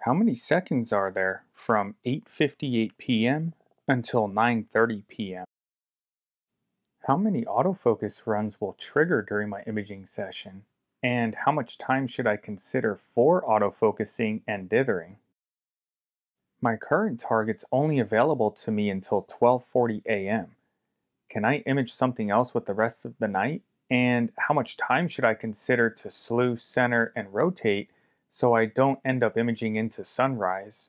How many seconds are there from 8:58 p.m. until 9:30 p.m.? How many autofocus runs will trigger during my imaging session? And how much time should I consider for autofocusing and dithering? My current target's only available to me until 12:40 a.m. Can I image something else with the rest of the night? And how much time should I consider to slew, center, and rotate so I don't end up imaging into sunrise?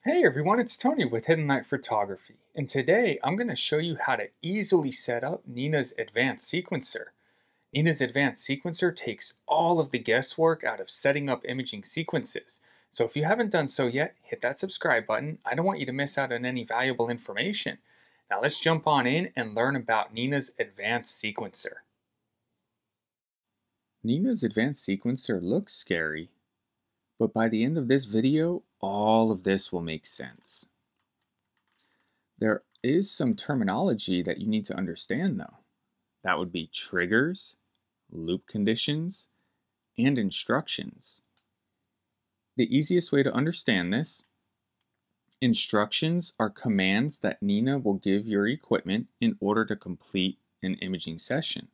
Hey everyone, it's Tony with n.i.n.a Photography, and today I'm going to show you how to easily set up n.i.n.a's Advanced Sequencer. n.i.n.a's Advanced Sequencer takes all of the guesswork out of setting up imaging sequences. So if you haven't done so yet, hit that subscribe button. I don't want you to miss out on any valuable information. Now let's jump on in and learn about n.i.n.a's Advanced Sequencer. n.i.n.a's Advanced Sequencer looks scary, but by the end of this video, all of this will make sense. There is some terminology that you need to understand though. That would be triggers, loop conditions, and instructions. The easiest way to understand this: instructions are commands that n.i.n.a will give your equipment in order to complete an imaging session.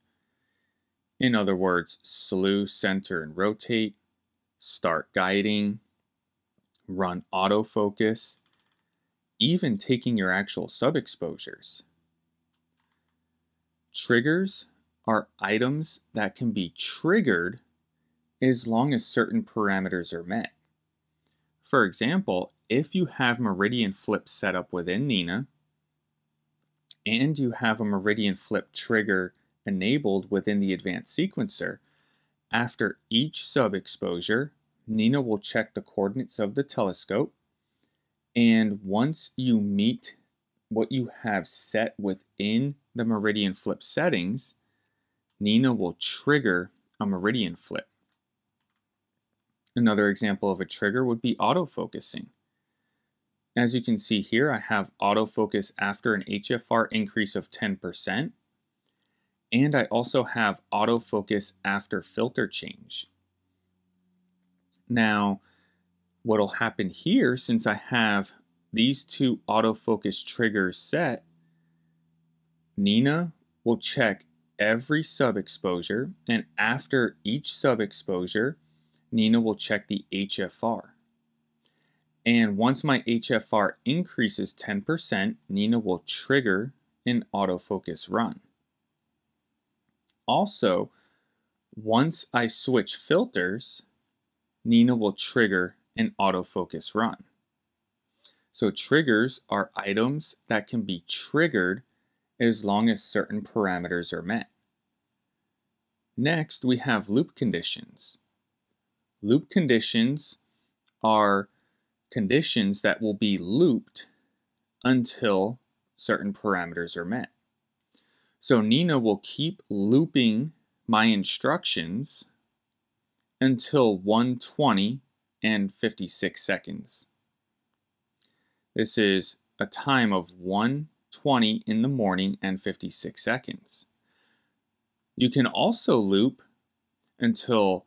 In other words, slew, center, and rotate, start guiding, run autofocus, even taking your actual sub-exposures. Triggers are items that can be triggered as long as certain parameters are met. For example, if you have meridian flip set up within n.i.n.a and you have a meridian flip trigger enabled within the Advanced Sequencer, after each sub-exposure, n.i.n.a will check the coordinates of the telescope, and once you meet what you have set within the meridian flip settings, n.i.n.a will trigger a meridian flip. Another example of a trigger would be autofocusing. As you can see here, I have autofocus after an HFR increase of 10%, and I also have autofocus after filter change. Now, what will happen here, since I have these two autofocus triggers set, n.i.n.a will check every sub-exposure, and after each sub-exposure, n.i.n.a will check the HFR. And once my HFR increases 10%, n.i.n.a will trigger an autofocus run. Also, once I switch filters, n.i.n.a will trigger an autofocus run. So triggers are items that can be triggered as long as certain parameters are met. Next, we have loop conditions. Loop conditions are conditions that will be looped until certain parameters are met. So n.i.n.a will keep looping my instructions until 1:20 and 56 seconds. This is a time of 1:20 in the morning and 56 seconds. You can also loop until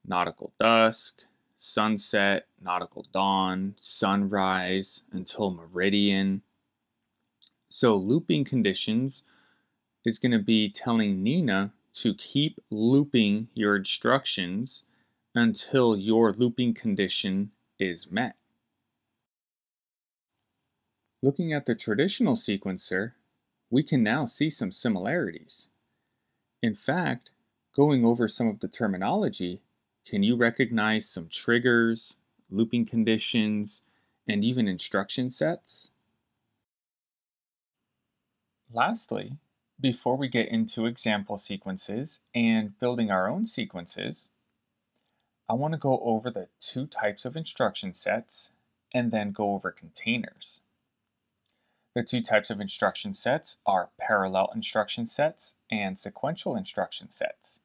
nautical dusk, sunset, nautical dawn, sunrise, until meridian. So looping conditions is going to be telling n.i.n.a to keep looping your instructions until your looping condition is met. Looking at the traditional sequencer, we can now see some similarities. In fact, going over some of the terminology, can you recognize some triggers, looping conditions, and even instruction sets? Lastly, before we get into example sequences and building our own sequences, I want to go over the two types of instruction sets and then go over containers. The two types of instruction sets are parallel instruction sets and sequential instruction sets.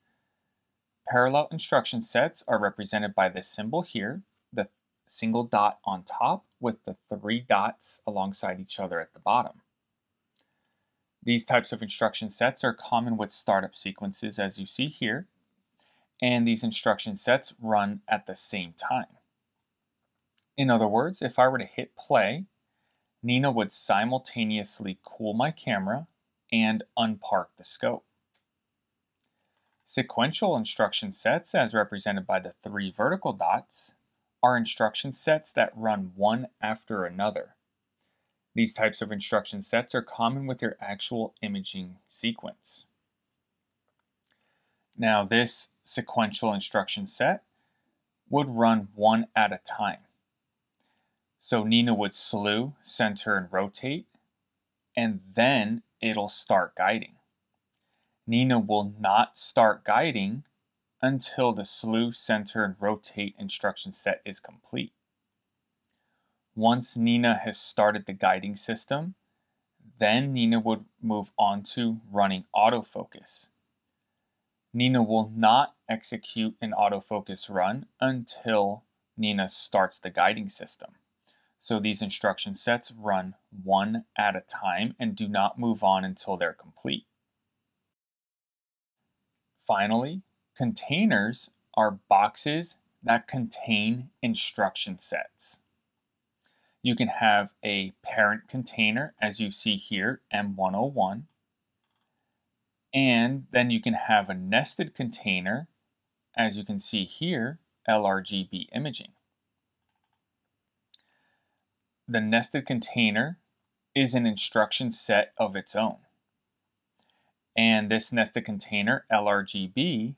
Parallel instruction sets are represented by this symbol here. The single dot on top with the 3 dots alongside each other at the bottom. These types of instruction sets are common with startup sequences as you see here, and these instruction sets run at the same time. In other words, if I were to hit play, n.i.n.a would simultaneously cool my camera and unpark the scope. Sequential instruction sets, as represented by the 3 vertical dots, are instruction sets that run one after another. These types of instruction sets are common with your actual imaging sequence. Now, this sequential instruction set would run one at a time. So n.i.n.a would slew, center, and rotate, and then it'll start guiding. n.i.n.a will not start guiding until the slew, center, and rotate instruction set is complete. Once n.i.n.a has started the guiding system, then n.i.n.a would move on to running autofocus. n.i.n.a will not execute an autofocus run until n.i.n.a starts the guiding system. So these instruction sets run one at a time and do not move on until they're complete. Finally, containers are boxes that contain instruction sets. You can have a parent container, as you see here, M101, and then you can have a nested container, as you can see here, LRGB imaging. The nested container is an instruction set of its own. And this nested container, LRGB,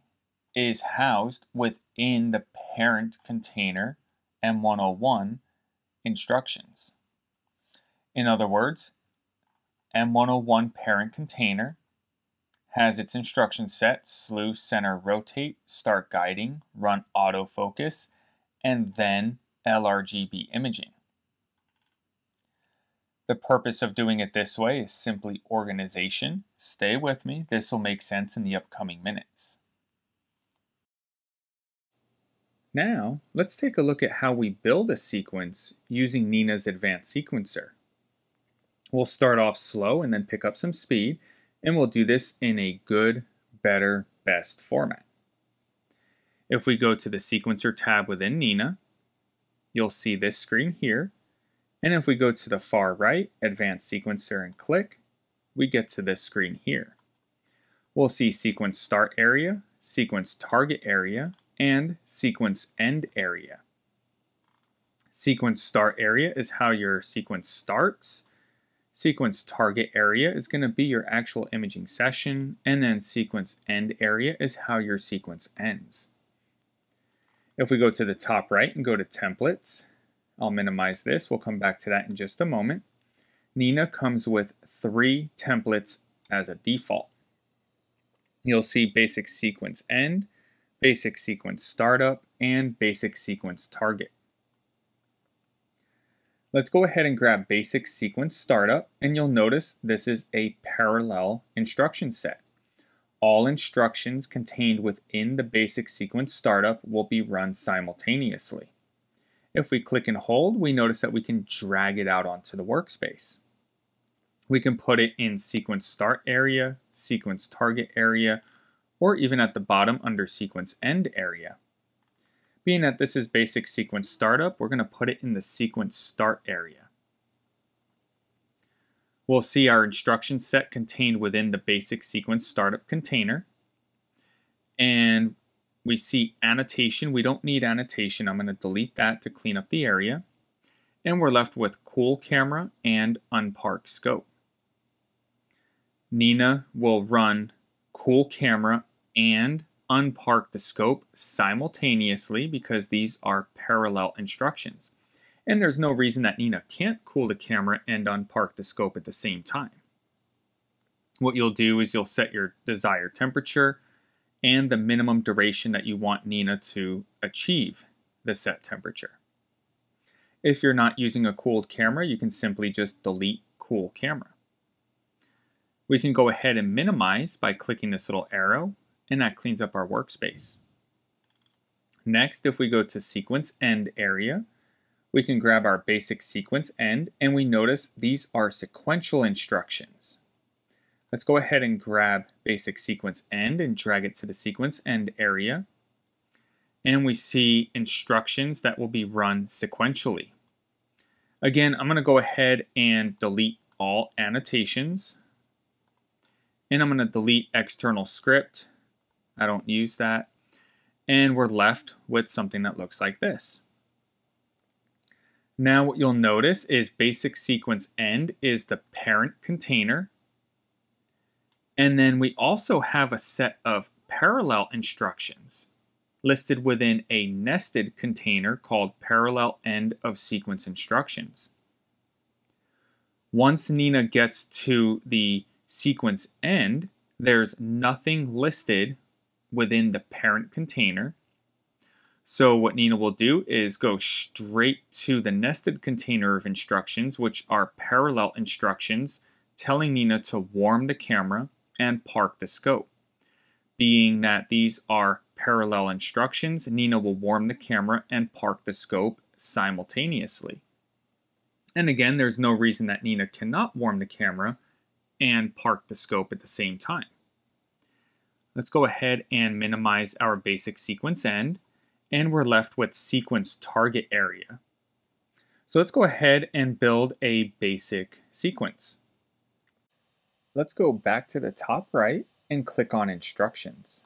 is housed within the parent container, M101, instructions. In other words, M101 parent container has its instruction set, slew, center, rotate, start guiding, run autofocus, and then LRGB imaging. The purpose of doing it this way is simply organization. Stay with me, this will make sense in the upcoming minutes. Now, let's take a look at how we build a sequence using n.i.n.a's advanced sequencer. We'll start off slow and then pick up some speed, and we'll do this in a good, better, best format. If we go to the sequencer tab within n.i.n.a, you'll see this screen here. And if we go to the far right, Advanced Sequencer, and click, we get to this screen here. We'll see Sequence Start Area, Sequence Target Area, and Sequence End Area. Sequence Start Area is how your sequence starts. Sequence Target Area is going to be your actual imaging session, and then Sequence End Area is how your sequence ends. If we go to the top right and go to Templates, I'll minimize this. We'll come back to that in just a moment. n.i.n.a comes with 3 templates as a default. You'll see Basic Sequence End, Basic Sequence Startup, and Basic Sequence Target. Let's go ahead and grab Basic Sequence Startup, and you'll notice this is a parallel instruction set. All instructions contained within the Basic Sequence Startup will be run simultaneously. If we click and hold, we notice that we can drag it out onto the workspace. We can put it in Sequence Start Area, Sequence Target Area, or even at the bottom under Sequence End Area. Being that this is Basic Sequence Startup, we're going to put it in the Sequence Start Area. We'll see our instruction set contained within the Basic Sequence Startup container. And we see annotation. We don't need annotation. I'm going to delete that to clean up the area. And we're left with cool camera and unpark scope. n.i.n.a will run cool camera and unpark the scope simultaneously because these are parallel instructions. And there's no reason that n.i.n.a can't cool the camera and unpark the scope at the same time. What you'll do is you'll set your desired temperature and the minimum duration that you want n.i.n.a to achieve the set temperature. If you're not using a cooled camera, you can simply just delete cool camera. We can go ahead and minimize by clicking this little arrow, and that cleans up our workspace. Next, if we go to Sequence End Area, we can grab our basic sequence end, and we notice these are sequential instructions. Let's go ahead and grab basic sequence end and drag it to the sequence end area. And we see instructions that will be run sequentially. Again, I'm going to go ahead and delete all annotations. And I'm going to delete external script. I don't use that. And we're left with something that looks like this. Now what you'll notice is basic sequence end is the parent container. And then we also have a set of parallel instructions listed within a nested container called parallel end of sequence instructions. Once n.i.n.a gets to the sequence end, there's nothing listed within the parent container. So what n.i.n.a will do is go straight to the nested container of instructions, which are parallel instructions telling n.i.n.a to warm the camera and park the scope. Being that these are parallel instructions, n.i.n.a will warm the camera and park the scope simultaneously. And again, there's no reason that n.i.n.a cannot warm the camera and park the scope at the same time. Let's go ahead and minimize our basic sequence end, and we're left with sequence target area. So let's go ahead and build a basic sequence. Let's go back to the top right and click on instructions.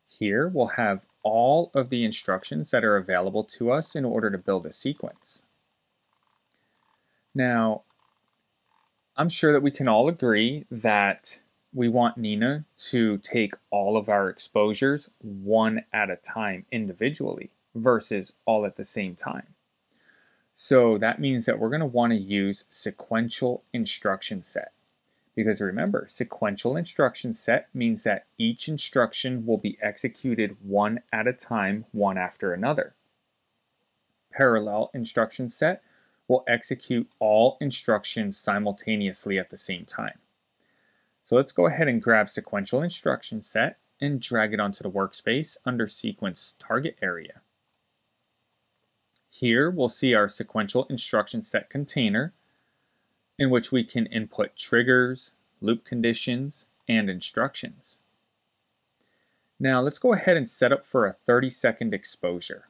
Here we'll have all of the instructions that are available to us in order to build a sequence. Now, I'm sure that we can all agree that we want n.i.n.a to take all of our exposures one at a time individually versus all at the same time. So that means that we're going to want to use sequential instruction set. Because remember, sequential instruction set means that each instruction will be executed one at a time, one after another. Parallel instruction set will execute all instructions simultaneously at the same time. So let's go ahead and grab sequential instruction set and drag it onto the workspace under sequence target area. Here we'll see our sequential instruction set container, in which we can input triggers, loop conditions, and instructions. Now let's go ahead and set up for a 30-second exposure.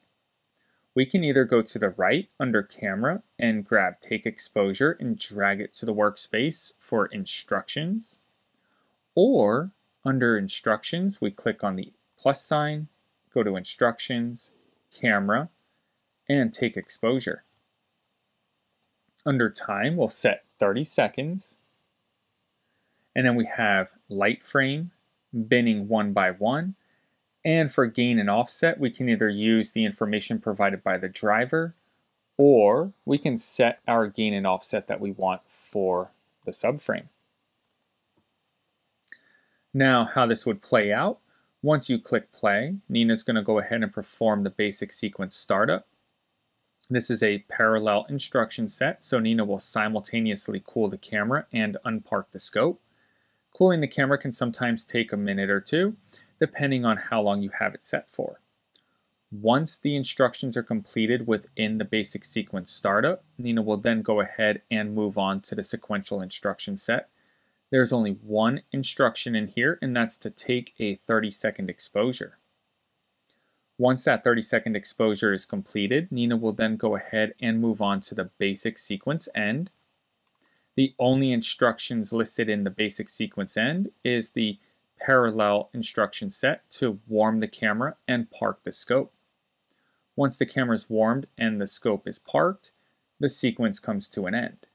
We can either go to the right under camera and grab take exposure and drag it to the workspace for instructions, or under instructions we click on the plus sign, go to instructions, camera, and take exposure. Under time, we'll set 30 seconds. And then we have light frame, binning 1 by 1. And for gain and offset, we can either use the information provided by the driver, or we can set our gain and offset that we want for the subframe. Now, how this would play out, once you click play, n.i.n.a is going to go ahead and perform the basic sequence startup. This is a parallel instruction set, so n.i.n.a will simultaneously cool the camera and unpark the scope. Cooling the camera can sometimes take a minute or two, depending on how long you have it set for. Once the instructions are completed within the basic sequence startup, n.i.n.a will then go ahead and move on to the sequential instruction set. There's only one instruction in here, and that's to take a 30-second exposure. Once that 30-second exposure is completed, n.i.n.a will then go ahead and move on to the basic sequence end. The only instructions listed in the basic sequence end is the parallel instruction set to warm the camera and park the scope. Once the camera is warmed and the scope is parked, the sequence comes to an end.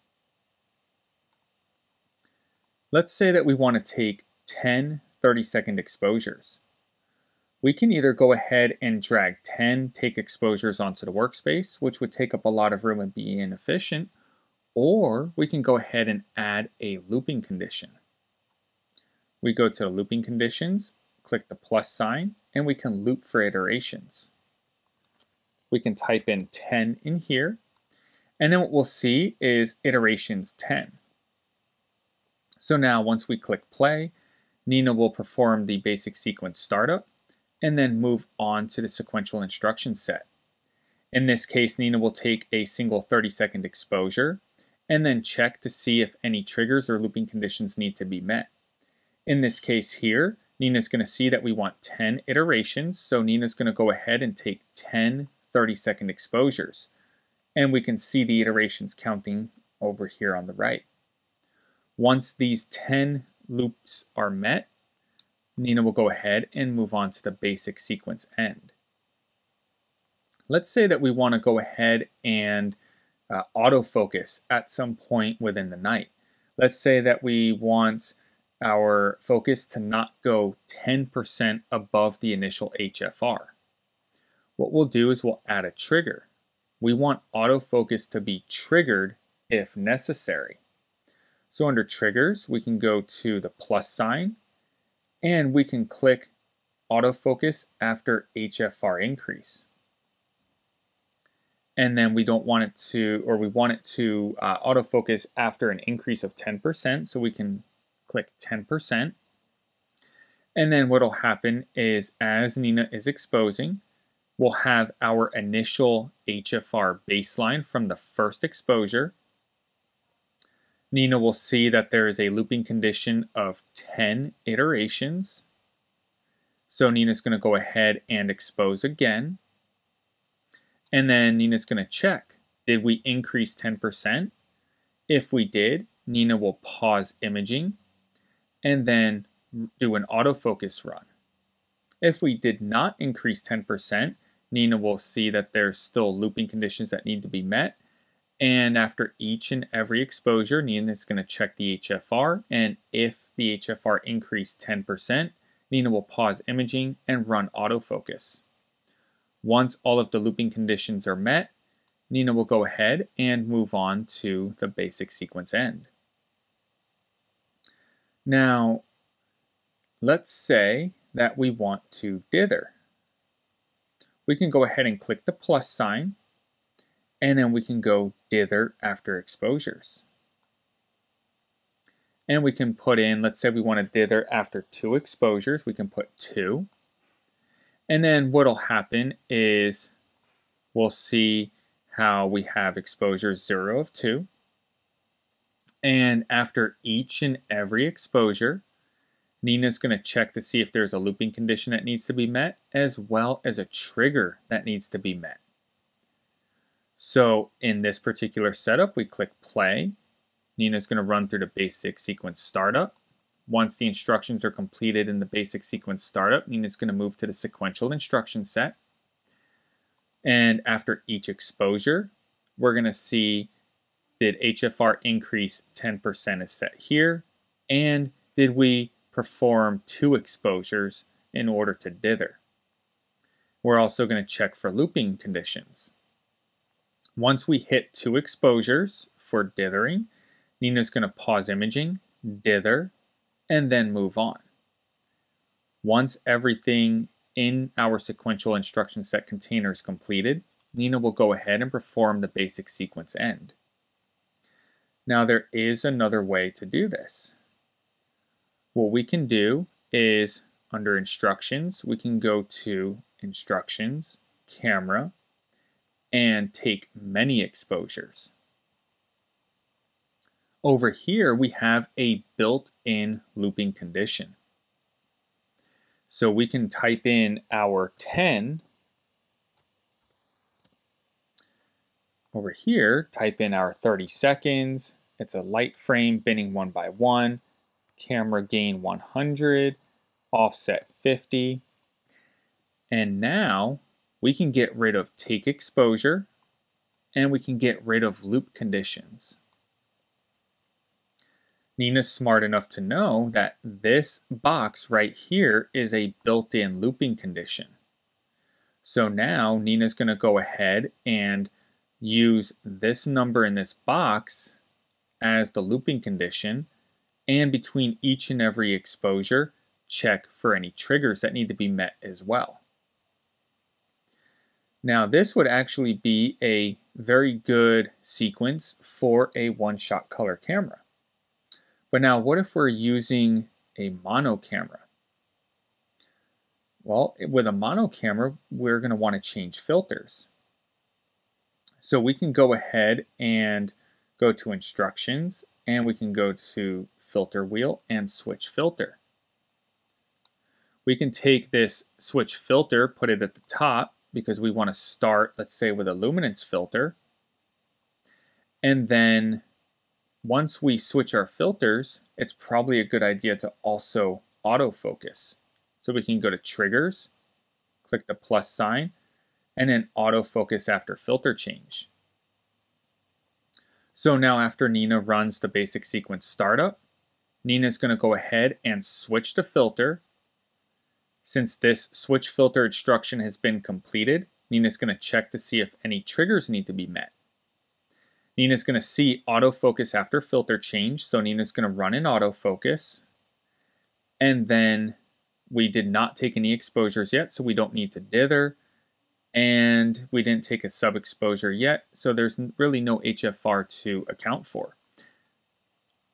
Let's say that we want to take 10 30-second exposures. We can either go ahead and drag 10 take exposures onto the workspace, which would take up a lot of room and be inefficient, or we can go ahead and add a looping condition. We go to the looping conditions, click the plus sign, and we can loop for iterations. We can type in 10 in here, and then what we'll see is iterations 10. So now once we click play, n.i.n.a will perform the basic sequence startup and then move on to the sequential instruction set. In this case, n.i.n.a will take a single 30-second exposure and then check to see if any triggers or looping conditions need to be met. In this case here, n.i.n.a is going to see that we want 10 iterations, so n.i.n.a is going to go ahead and take 10 30-second exposures. And we can see the iterations counting over here on the right. Once these 10 loops are met, n.i.n.a will go ahead and move on to the basic sequence end. Let's say that we want to go ahead and autofocus at some point within the night. Let's say that we want our focus to not go 10% above the initial HFR. What we'll do is we'll add a trigger. We want autofocus to be triggered if necessary. So under triggers, we can go to the plus sign and we can click autofocus after HFR increase. And then we don't want it to, or we want it to autofocus after an increase of 10%. So we can click 10%. And then what will happen is as n.i.n.a is exposing, we'll have our initial HFR baseline from the first exposure. n.i.n.a will see that there is a looping condition of 10 iterations. So n.i.n.a is going to go ahead and expose again. And then n.i.n.a is going to check, did we increase 10%? If we did, n.i.n.a will pause imaging and then do an autofocus run. If we did not increase 10%, n.i.n.a will see that there's still looping conditions that need to be met. And after each and every exposure, n.i.n.a is going to check the HFR. And if the HFR increased 10%, n.i.n.a will pause imaging and run autofocus. Once all of the looping conditions are met, n.i.n.a will go ahead and move on to the basic sequence end. Now, let's say that we want to dither. We can go ahead and click the plus sign, and then we can go dither after exposures. And we can put in, let's say we want to dither after 2 exposures, we can put 2. And then what'll happen is we'll see how we have exposure 0 of 2. And after each and every exposure, n.i.n.a is going to check to see if there's a looping condition that needs to be met, as well as a trigger that needs to be met. So in this particular setup, we click play. n.i.n.a is going to run through the basic sequence startup. Once the instructions are completed in the basic sequence startup, n.i.n.a is going to move to the sequential instruction set. And after each exposure, we're going to see, did HFR increase 10% is set here, and did we perform 2 exposures in order to dither. We're also going to check for looping conditions. Once we hit 2 exposures for dithering, n.i.n.a is going to pause imaging, dither, and then move on. Once everything in our sequential instruction set container is completed, n.i.n.a will go ahead and perform the basic sequence end. Now there is another way to do this. What we can do is under instructions, we can go to instructions, camera, and take many exposures. Over here, we have a built-in looping condition. So we can type in our 10. Over here, type in our 30 seconds. It's a light frame binning 1 by 1, camera gain 100, offset 50. And now we can get rid of take exposure and we can get rid of loop conditions. n.i.n.a is smart enough to know that this box right here is a built-in looping condition. So now n.i.n.a is going to go ahead and use this number in this box as the looping condition, and between each and every exposure, check for any triggers that need to be met as well. Now this would actually be a very good sequence for a one-shot color camera. But now what if we're using a mono camera? Well, with a mono camera, we're going to want to change filters. So we can go ahead and go to instructions, and we can go to filter wheel and switch filter. We can take this switch filter, put it at the top because we want to start, let's say, with a luminance filter. And then once we switch our filters, it's probably a good idea to also autofocus. So we can go to triggers, click the plus sign, and then autofocus after filter change. So now after n.i.n.a runs the basic sequence startup, n.i.n.a is going to go ahead and switch the filter. Since this switch filter instruction has been completed, n.i.n.a is going to check to see if any triggers need to be met. n.i.n.a is going to see autofocus after filter change, so n.i.n.a is going to run in autofocus. And then we did not take any exposures yet, so we don't need to dither. And we didn't take a sub-exposure yet, so there's really no HFR to account for.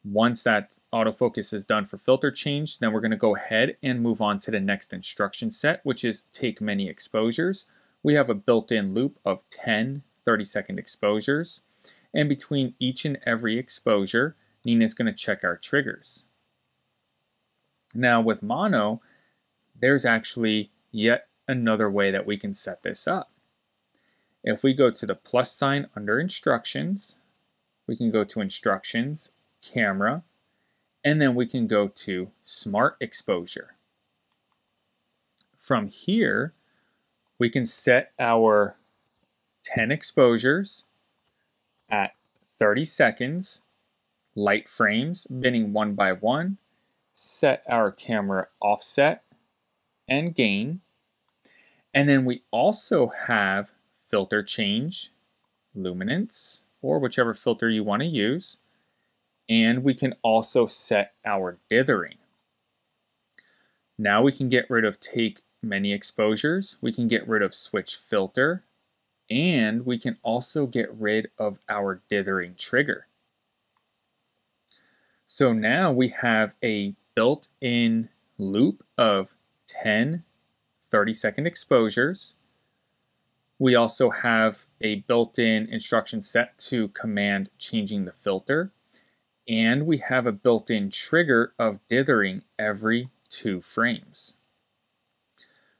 Once that autofocus is done for filter change, then we're going to go ahead and move on to the next instruction set, which is take many exposures. We have a built-in loop of 10 30-second exposures, and between each and every exposure, n.i.n.a is going to check our triggers. Now with mono, there's actually yet another way that we can set this up. If we go to the plus sign under instructions, we can go to instructions, camera, and then we can go to smart exposure. From here, we can set our 10 exposures at 30 seconds, light frames, binning one by one, set our camera offset and gain. And then we also have filter change, luminance, or whichever filter you want to use. And we can also set our dithering. Now we can get rid of take many exposures, we can get rid of switch filter, and we can also get rid of our dithering trigger. So now we have a built-in loop of 10 30-second exposures. We also have a built-in instruction set to command changing the filter. And we have a built-in trigger of dithering every 2 frames.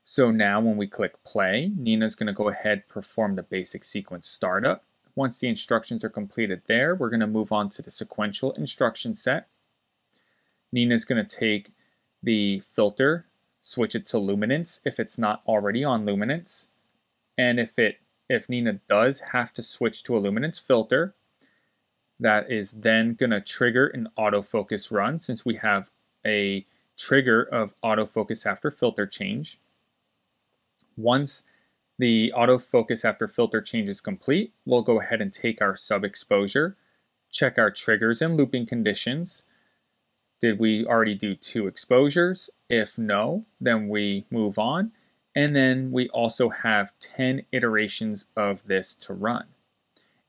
So now when we click play, n.i.n.a is going to go ahead, perform the basic sequence startup. Once the instructions are completed there, we're going to move on to the sequential instruction set. n.i.n.a is going to take the filter, switch it to luminance if it's not already on luminance. And if n.i.n.a does have to switch to a luminance filter, that is then going to trigger an autofocus run since we have a trigger of autofocus after filter change. Once the autofocus after filter change is complete, we'll go ahead and take our sub-exposure, check our triggers and looping conditions. Did we already do 2 exposures? If no, then we move on. And then we also have 10 iterations of this to run.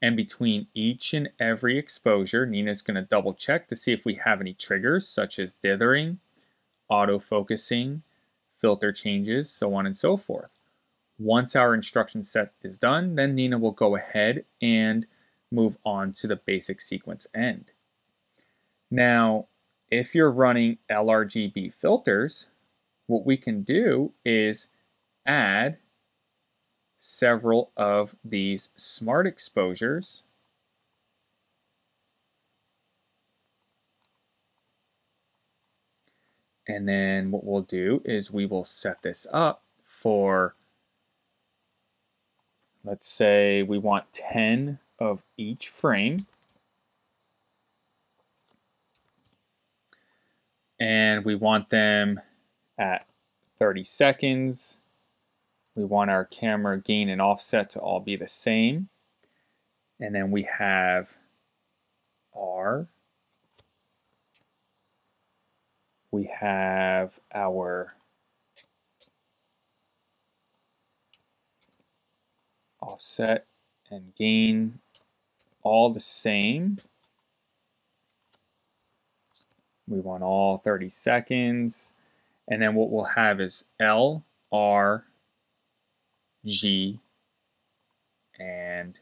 And between each and every exposure, n.i.n.a is going to double check to see if we have any triggers such as dithering, autofocusing, filter changes, so on and so forth. Once our instruction set is done, then n.i.n.a will go ahead and move on to the basic sequence end. Now, if you're running LRGB filters, what we can do is add several of these smart exposures. And then what we'll do is we will set this up for, let's say we want 10 of each frame. And we want them at 30 seconds. We want our camera gain and offset to all be the same. And then we have R. We have our offset and gain all the same. We want all 30 seconds. And then what we'll have is L, R, G, and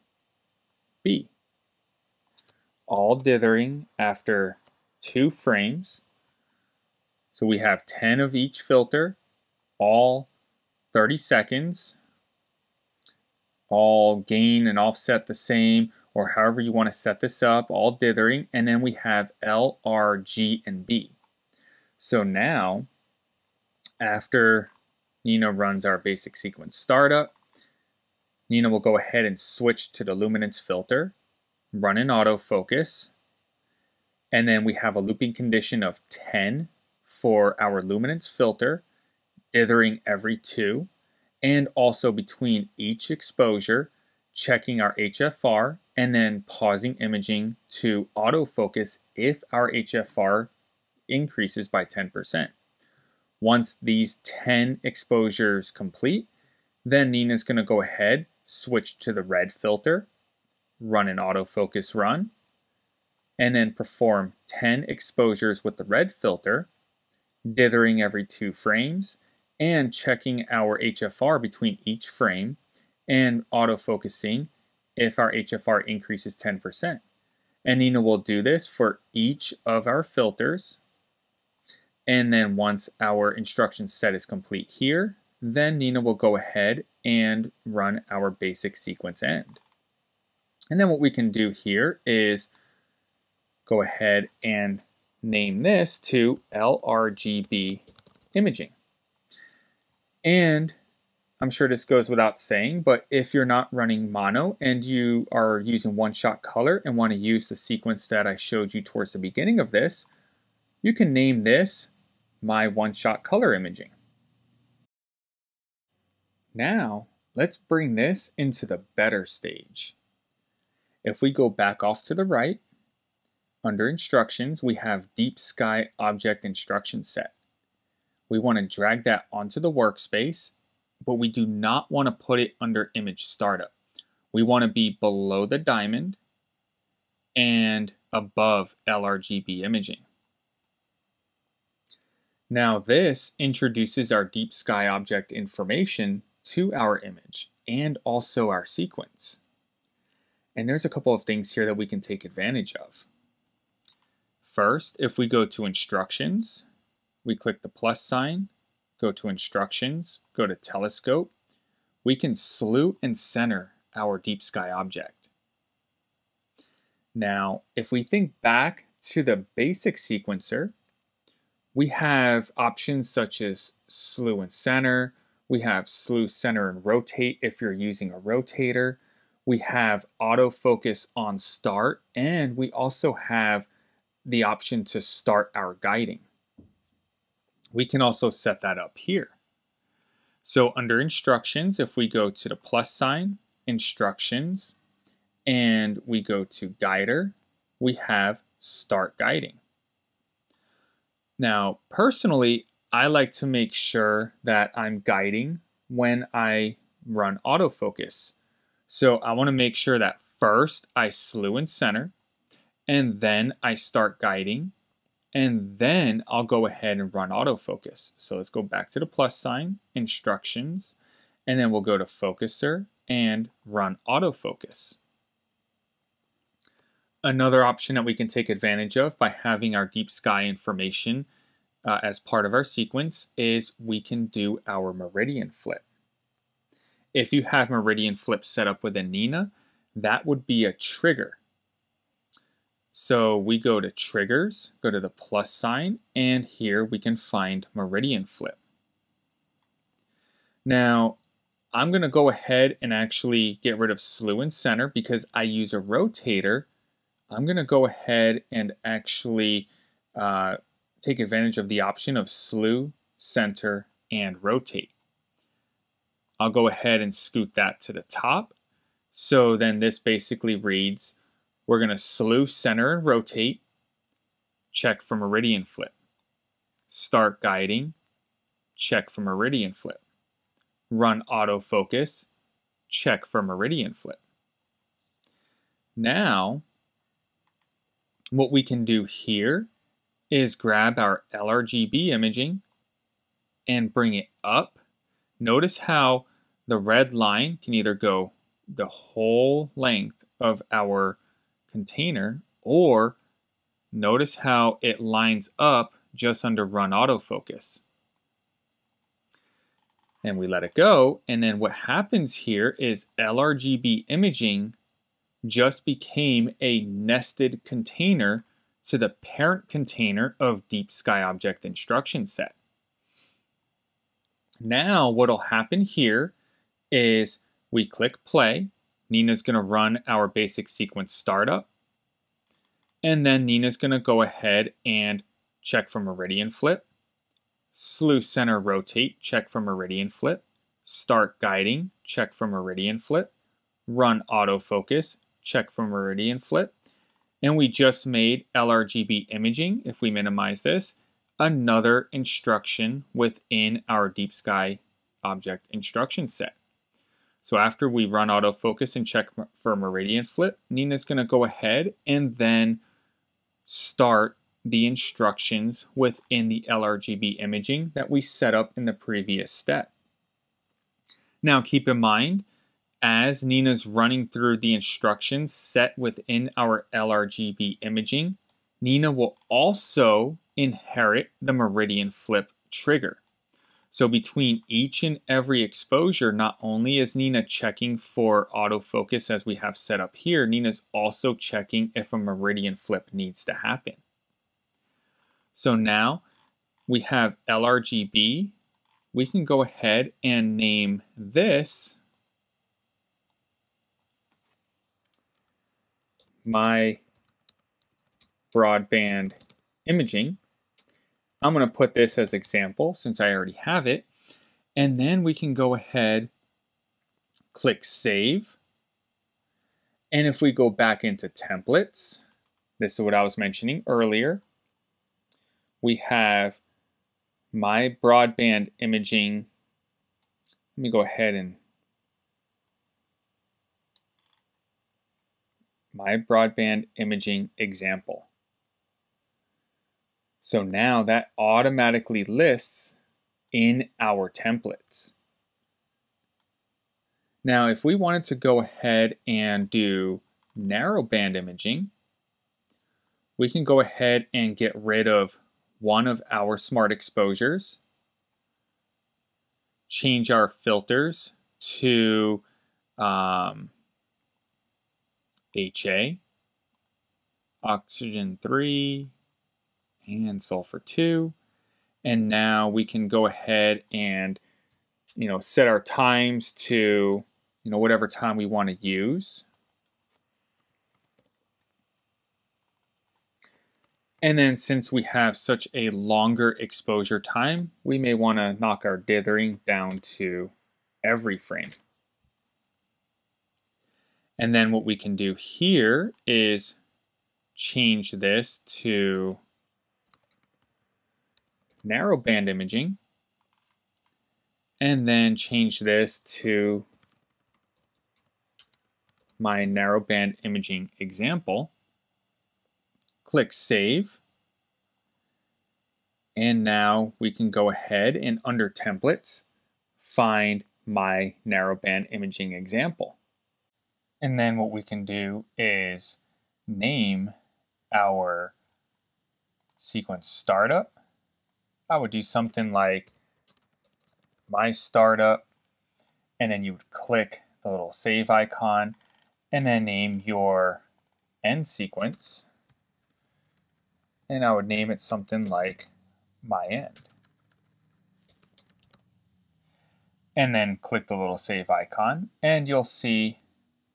all dithering after 2 frames. So we have 10 of each filter, all 30 seconds, all gain and offset the same, or however you want to set this up, all dithering, and then we have L, R, G, and B. So now, after n.i.n.a runs our basic sequence startup, n.i.n.a will go ahead and switch to the luminance filter, run an autofocus, and then we have a looping condition of 10 for our luminance filter, dithering every 2, and also between each exposure, checking our HFR, and then pausing imaging to autofocus if our HFR increases by 10%. Once these 10 exposures complete, then n.i.n.a is going to go ahead, switch to the red filter, run an autofocus run, and then perform 10 exposures with the red filter, dithering every 2 frames, and checking our HFR between each frame, and autofocusing if our HFR increases 10%. And n.i.n.a will do this for each of our filters. And then once our instruction set is complete here, then n.i.n.a will go ahead and run our basic sequence end. And then what we can do here is go ahead and name this to LRGB imaging. And I'm sure this goes without saying, but if you're not running mono and you are using one-shot color and want to use the sequence that I showed you towards the beginning of this, you can name this my one-shot color imaging. Now, let's bring this into the better stage. If we go back off to the right, under instructions, we have Deep Sky Object Instruction Set. We want to drag that onto the workspace, but we do not want to put it under image startup. We want to be below the diamond and above LRGB imaging. Now this introduces our deep sky object information to our image and also our sequence. And there's a couple of things here that we can take advantage of. First, if we go to instructions, we click the plus sign, go to instructions, go to telescope, we can slew and center our deep sky object. Now, if we think back to the basic sequencer, we have options such as slew and center, we have slew, center, and rotate if you're using a rotator, we have autofocus on start, and we also have the option to start our guiding. We can also set that up here. So under instructions, if we go to the plus sign, instructions, and we go to guider, we have start guiding. Now, personally, I like to make sure that I'm guiding when I run autofocus. So I want to make sure that first I slew and center, and then I start guiding, and then I'll go ahead and run autofocus. So let's go back to the plus sign, instructions, and then we'll go to focuser and run autofocus. Another option that we can take advantage of by having our deep sky information as part of our sequence is we can do our meridian flip. If you have meridian flip set up within n.i.n.a, that would be a trigger. So we go to triggers, go to the plus sign, and here we can find meridian flip. Now, I'm going to go ahead and actually get rid of slew and center because I use a rotator. I'm going to go ahead and actually take advantage of the option of slew, center, and rotate. I'll go ahead and scoot that to the top. So then this basically reads, we're going to slew, center, and rotate, check for meridian flip. Start guiding, check for meridian flip. Run autofocus, check for meridian flip. Now, what we can do here is grab our LRGB imaging and bring it up. Notice how the red line can either go the whole length of our container, or notice how it lines up just under run autofocus. And we let it go, and then what happens here is LRGB imaging just became a nested container to the parent container of Deep Sky Object Instruction Set. Now what'll happen here is we click play. n.i.n.a is going to run our basic sequence startup. And then n.i.n.a is going to go ahead and check for meridian flip. Slew center rotate, check for meridian flip. Start guiding, check for meridian flip. Run autofocus, check for meridian flip. And we just made LRGB imaging, if we minimize this, another instruction within our Deep Sky Object Instruction Set. So after we run autofocus and check for meridian flip, n.i.n.a is going to go ahead and then start the instructions within the LRGB imaging that we set up in the previous step. Now keep in mind, as n.i.n.a is running through the instructions set within our LRGB imaging, n.i.n.a will also inherit the meridian flip trigger. So between each and every exposure, not only is n.i.n.a checking for autofocus as we have set up here, n.i.n.a is also checking if a meridian flip needs to happen. So now we have LRGB. We can go ahead and name this my broadband imaging. I'm going to put this as example since I already have it. And then we can go ahead, click save. And if we go back into templates, this is what I was mentioning earlier. We have my broadband imaging. Let me go ahead and my broadband imaging example. So now that automatically lists in our templates. Now, if we wanted to go ahead and do narrowband imaging, we can go ahead and get rid of one of our smart exposures, change our filters to HA, oxygen 3, and sulfur 2. And now we can go ahead and set our times to whatever time we want to use. And then since we have such a longer exposure time, we may want to knock our dithering down to every frame. And then what we can do here is change this to narrowband imaging, and then change this to my narrowband imaging example. Click save. And now we can go ahead and under templates, find my narrowband imaging example. And then what we can do is name our sequence startup. I would do something like my startup, and then you would click the little save icon and then name your end sequence. And I would name it something like my end. And then click the little save icon and you'll see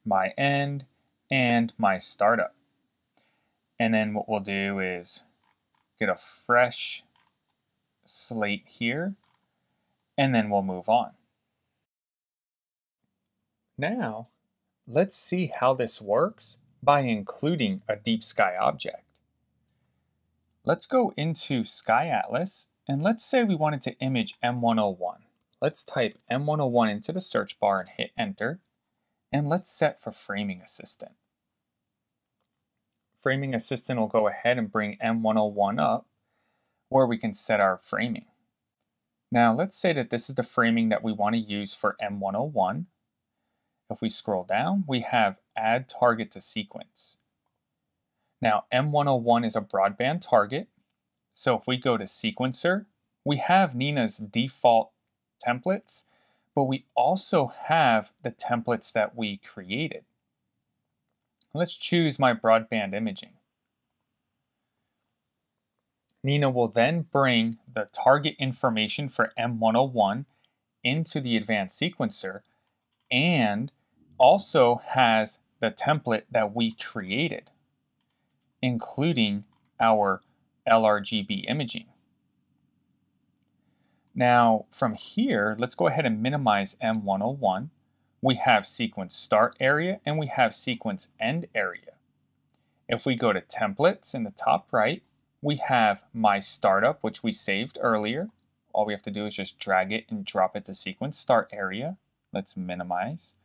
my end and my startup. And then what we'll do is get a fresh slate here, and then we'll move on. Now, let's see how this works by including a deep sky object. Let's go into Sky Atlas, and let's say we wanted to image M101. Let's type M101 into the search bar and hit enter, and let's set for Framing Assistant. Framing Assistant will go ahead and bring M101 up, where we can set our framing. Now let's say that this is the framing that we want to use for M101, If we scroll down, we have Add Target to Sequence. Now, M101 is a broadband target. So if we go to Sequencer, we have n.i.n.a's default templates, but we also have the templates that we created. Let's choose my broadband imaging. n.i.n.a will then bring the target information for M101 into the advanced sequencer and also has the template that we created, including our LRGB imaging. Now, from here, let's go ahead and minimize M101. We have sequence start area and we have sequence end area. If we go to templates in the top right, we have my startup, which we saved earlier. All we have to do is just drag it and drop it to sequence start area. Let's minimize.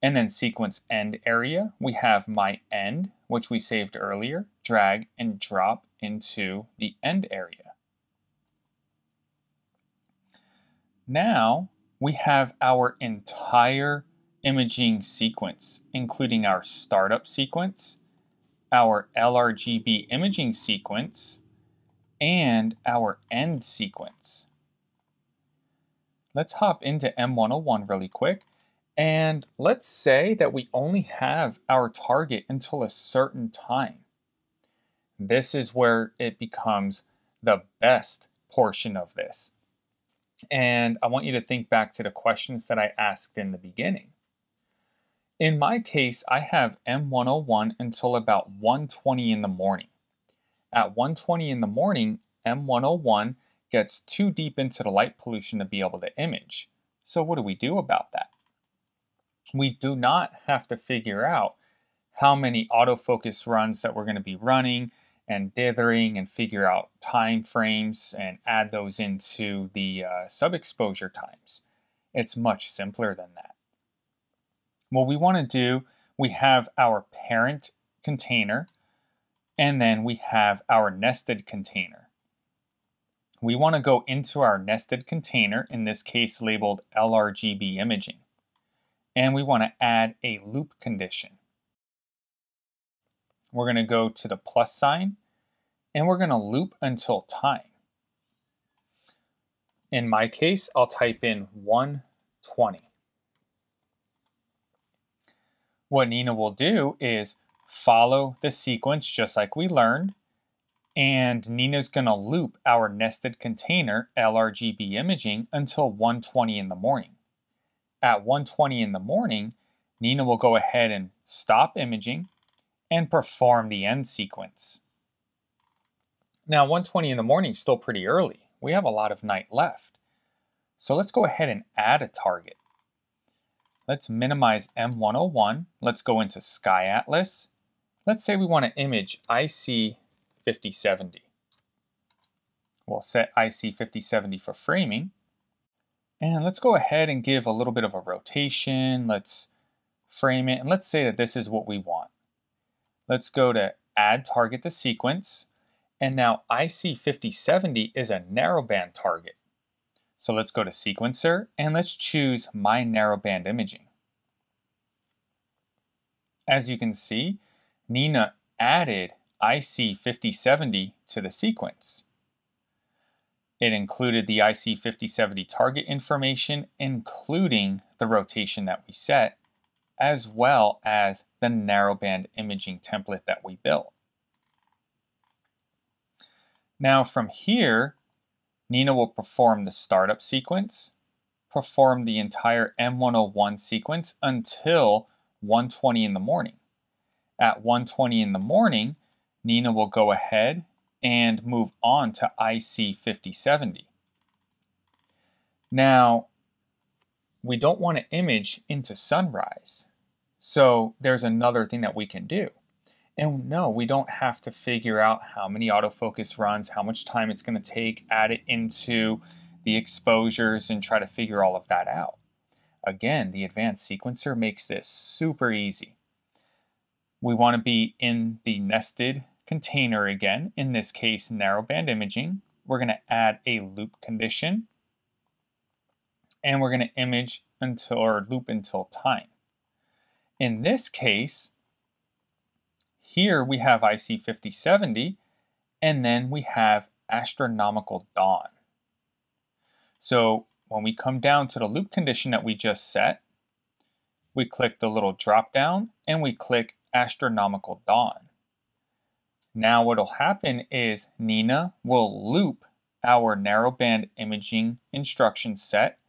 And then sequence end area, we have my end, which we saved earlier. Drag and drop into the end area. Now we have our entire imaging sequence, including our startup sequence, our LRGB imaging sequence, and our end sequence. Let's hop into M101 really quick. And let's say that we only have our target until a certain time. This is where it becomes the best portion of this. And I want you to think back to the questions that I asked in the beginning. In my case, I have M101 until about 1:20 in the morning. At 1:20 in the morning, M101 gets too deep into the light pollution to be able to image. So what do we do about that? We do not have to figure out how many autofocus runs that we're going to be running and dithering and figure out time frames and add those into the sub-exposure times. It's much simpler than that. What we want to do, we have our parent container, and then we have our nested container. We want to go into our nested container, in this case labeled LRGB imaging, and we want to add a loop condition. We're going to go to the plus sign, and we're going to loop until time. In my case, I'll type in 1:20. What n.i.n.a will do is follow the sequence just like we learned, and n.i.n.a is going to loop our nested container LRGB imaging until 1:20 in the morning. At 1:20 in the morning, n.i.n.a will go ahead and stop imaging and perform the end sequence. Now, 1:20 in the morning is still pretty early. We have a lot of night left. So let's go ahead and add a target. Let's minimize M101. Let's go into Sky Atlas. Let's say we want to image IC5070. We'll set IC5070 for framing. And let's go ahead and give a little bit of a rotation. Let's frame it, and let's say that this is what we want. Let's go to Add Target to Sequence. And now IC5070 is a narrowband target. So let's go to Sequencer, and let's choose My Narrowband Imaging. As you can see, n.i.n.a added IC5070 to the sequence. It included the IC5070 target information, including the rotation that we set, as well as the narrowband imaging template that we built. Now from here, n.i.n.a will perform the startup sequence, perform the entire M101 sequence until 1:20 in the morning. At 1:20 in the morning, n.i.n.a will go ahead and move on to IC5070. Now, we don't want to image into sunrise. So there's another thing that we can do. And no, we don't have to figure out how many autofocus runs, how much time it's going to take, add it into the exposures, and try to figure all of that out. Again, the advanced sequencer makes this super easy. We want to be in the nested container again, in this case narrowband imaging. We're going to add a loop condition, and we're going to image until, or loop until time. In this case, here we have IC 5070, and then we have astronomical dawn. So when we come down to the loop condition that we just set, we click the little drop down and we click astronomical dawn. Now what will happen is n.i.n.a will loop our narrowband imaging instruction set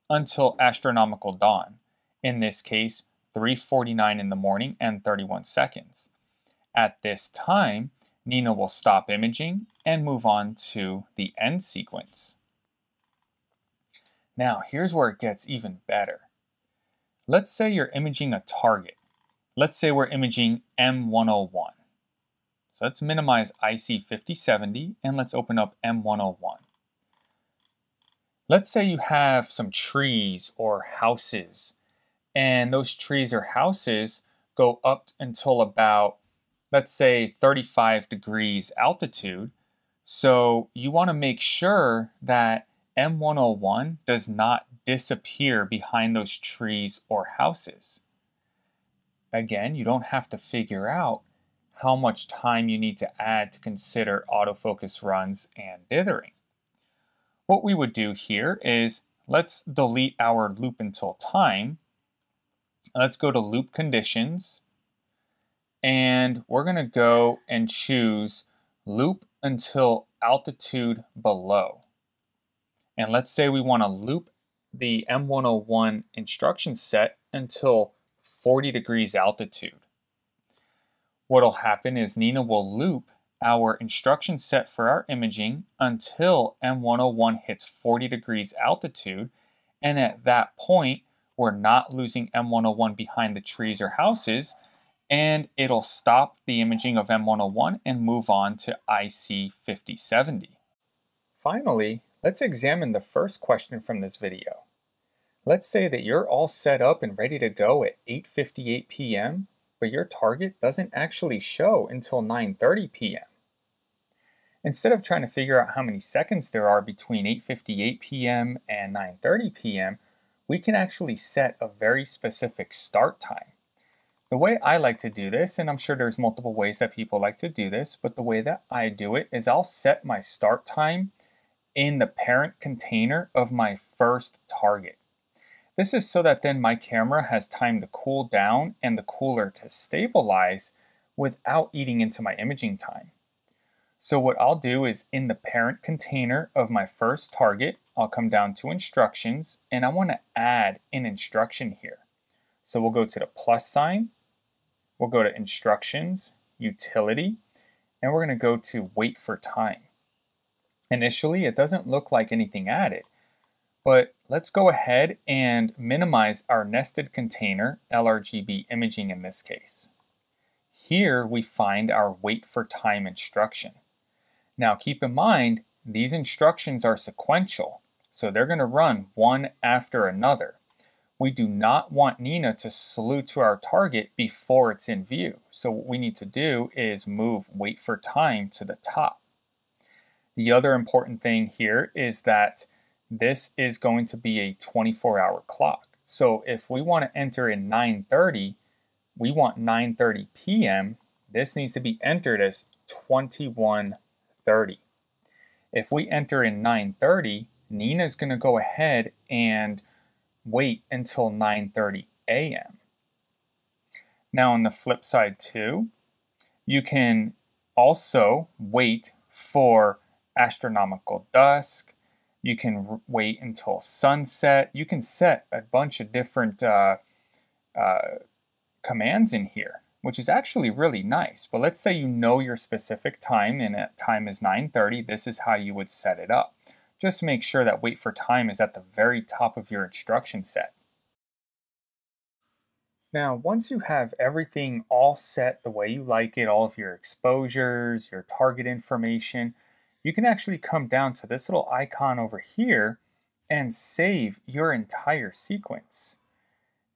until astronomical dawn. In this case, 3:49 in the morning and 31 seconds. At this time, n.i.n.a will stop imaging and move on to the end sequence. Now, here's where it gets even better. Let's say you're imaging a target. Let's say we're imaging M101. So let's minimize IC 5070 and let's open up M101. Let's say you have some trees or houses, and those trees or houses go up until about, let's say, 35 degrees altitude. So you want to make sure that M101 does not disappear behind those trees or houses. Again, you don't have to figure out how much time you need to add to consider autofocus runs and dithering. What we would do here is let's delete our loop until time. Let's go to loop conditions, and we're going to go and choose loop until altitude below. And let's say we want to loop the M101 instruction set until 40 degrees altitude. What will happen is n.i.n.a will loop our instruction set for our imaging until M101 hits 40 degrees altitude, and at that point we're not losing M101 behind the trees or houses, and it'll stop the imaging of M101 and move on to IC 5070. Finally, let's examine the first question from this video. Let's say that you're all set up and ready to go at 8:58 p.m., but your target doesn't actually show until 9:30 p.m. Instead of trying to figure out how many seconds there are between 8:58 p.m. and 9:30 p.m., we can actually set a very specific start time. The way I like to do this, and I'm sure there's multiple ways that people like to do this, but the way that I do it is I'll set my start time in the parent container of my first target. This is so that then my camera has time to cool down and the cooler to stabilize without eating into my imaging time. So what I'll do is in the parent container of my first target, I'll come down to instructions and I want to add an instruction here. So we'll go to the plus sign, we'll go to instructions, utility, and we're going to go to wait for time. Initially, it doesn't look like anything added, but let's go ahead and minimize our nested container, LRGB imaging in this case. Here we find our wait for time instruction. Now keep in mind, these instructions are sequential, so they're going to run one after another. We do not want n.i.n.a to salute to our target before it's in view. So what we need to do is move wait for time to the top. The other important thing here is that this is going to be a 24-hour clock. So if we want to enter in 9:30, we want 9:30 p.m. This needs to be entered as 21:30. If we enter in 9:30, n.i.n.a is going to go ahead and wait until 9:30 a.m. Now on the flip side too, you can also wait for astronomical dusk. You can wait until sunset. You can set a bunch of different commands in here, which is actually really nice. But let's say you know your specific time and that time is 9:30. This is how you would set it up. Just make sure that wait for time is at the very top of your instruction set. Now, once you have everything all set the way you like it, all of your exposures, your target information, you can actually come down to this little icon over here and save your entire sequence.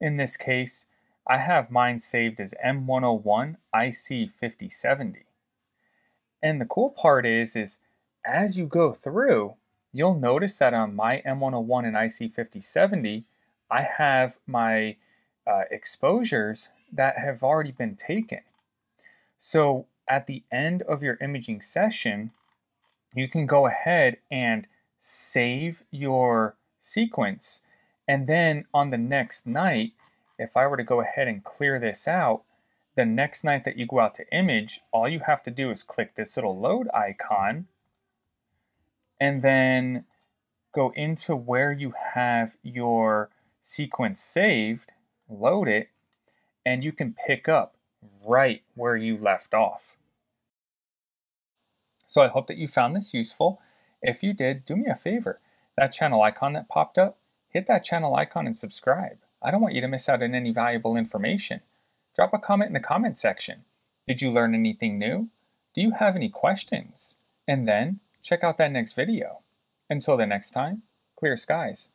In this case, I have mine saved as M101 IC 5070. And the cool part is as you go through, you'll notice that on my M101 and IC 5070, I have my exposures that have already been taken. So at the end of your imaging session, you can go ahead and save your sequence. And then on the next night, if I were to go ahead and clear this out, the next night that you go out to image, all you have to do is click this little load icon and then go into where you have your sequence saved, load it, and you can pick up right where you left off. So I hope that you found this useful. If you did, do me a favor. That channel icon that popped up, hit that channel icon and subscribe. I don't want you to miss out on any valuable information. Drop a comment in the comment section. Did you learn anything new? Do you have any questions? And then check out that next video. Until the next time, clear skies.